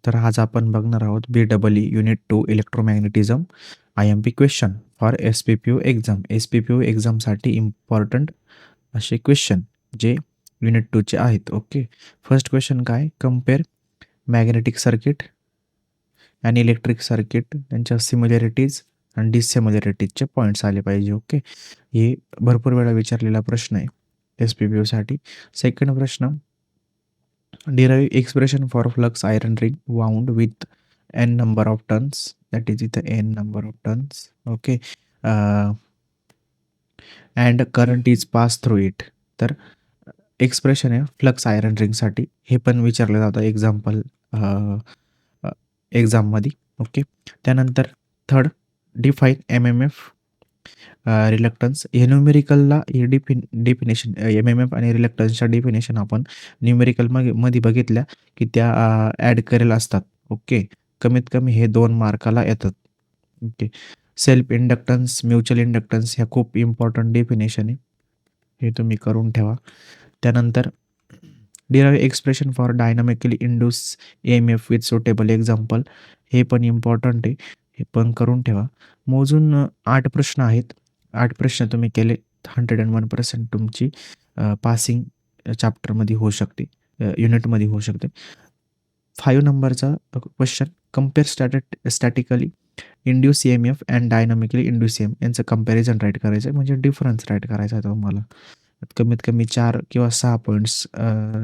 तर आज आपण बघणार आहोत BEE unit 2 इलेक्ट्रोमॅग्नेटिझम IMP question for SPPU exam. SPPU एक्झामसाठी इम्पॉर्टंट असे क्वेश्चन जे युनिट 2 चे आहेत. ओके. फर्स्ट क्वेश्चन काय? कंपेअर मॅग्नेटिक सर्किट आणि इलेक्ट्रिक सर्किट त्यांच्या सिमिलॅरिटीज आणि डिसिमिलॅरिटीजचे पॉईंट्स आले पाहिजे. ओके. हे भरपूर वेळा विचारलेला प्रश्न आहे SPPUसाठी. सेकंड प्रश्न, derive expression for flux iron ring wound with n number of turns, that is the n number of turns. Okay. And current is passed through it. तर एक्सप्रेशन आहे फ्लक्स आयरन रिंगसाठी. हे पण विचारलं जातं एक्झाम्पल एक्झाममध्ये. Okay. त्यानंतर third, define MMF reluctance. हे न्यूमेरिकलला हे डेफिनेशन MMF आणि रिलक्टन्सच्या डेफिनेशन आपण न्यूमेरिकल मध्ये बघितल्या की त्या ॲड करेल असतात. ओके. कमीत कमी हे 2 मार्काला येतात. Okay. Self inductance, mutual inductance ह्या खूप इम्पॉर्टंट डेफिनेशन आहे. हे तुम्ही करून ठेवा. त्यानंतर derive expression for dynamically induce EMF with suitable example. हे पण इम्पॉर्टंट आहे. हे पण करून ठेवा. मोजून 8 प्रश्न आहेत. 8 प्रश्न तुम्ही केले 101% तुमची पासिंग चॅप्टरमध्ये होऊ शकते, युनिटमध्ये होऊ शकते. 5 नंबरचा question, compare statically induce EMF and dynamically induce EMF यांचं कंपॅरिझन राईट करायचं आहे, म्हणजे डिफरन्स राईट करायचा आहे तुम्हाला. कमीत कमी 4 किंवा 6 पॉईंट्स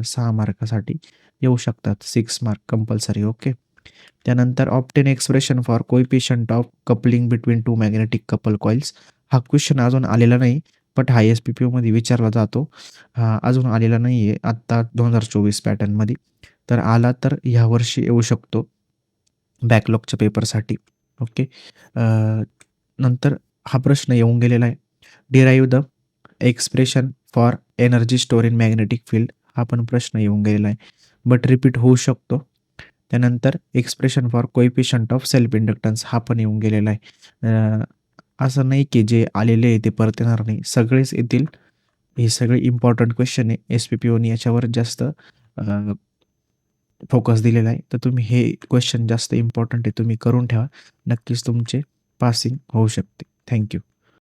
6 मार्कासाठी येऊ शकतात. 6 मार्क कंपल्सरी. ओके. त्यानंतर obtain expression for coefficient of coupling between 2 magnetic couple coils. हा क्वेश्चन अजून आलेला नाही, बट हा SPPUमध्ये विचारला जातो. हा अजून आलेला नाही आहे आत्ता 2024 पॅटर्नमध्ये. तर आला तर ह्यावर्षी येऊ शकतो बॅकलॉगच्या पेपरसाठी. ओके. नंतर हा प्रश्न येऊन गेलेला आहे, derive the expression for energy store in magnetic field. हा पण प्रश्न येऊन गेलेला आहे, बट रिपीट होऊ शकतो. त्यानंतर expression for coefficient of self inductance हा पण येऊन गेलेला आहे. असं नाही की जे आलेले आहे ते परत येणार नाही, सगळेच येतील. हे सगळे इम्पॉर्टंट क्वेश्चन आहे. SPPUने याच्यावर जास्त फोकस दिलेला आहे. तर तुम्ही हे क्वेश्चन जास्त इम्पॉर्टंट आहे, तुम्ही करून ठेवा. नक्कीच तुमचे पासिंग होऊ शकते. थँक्यू.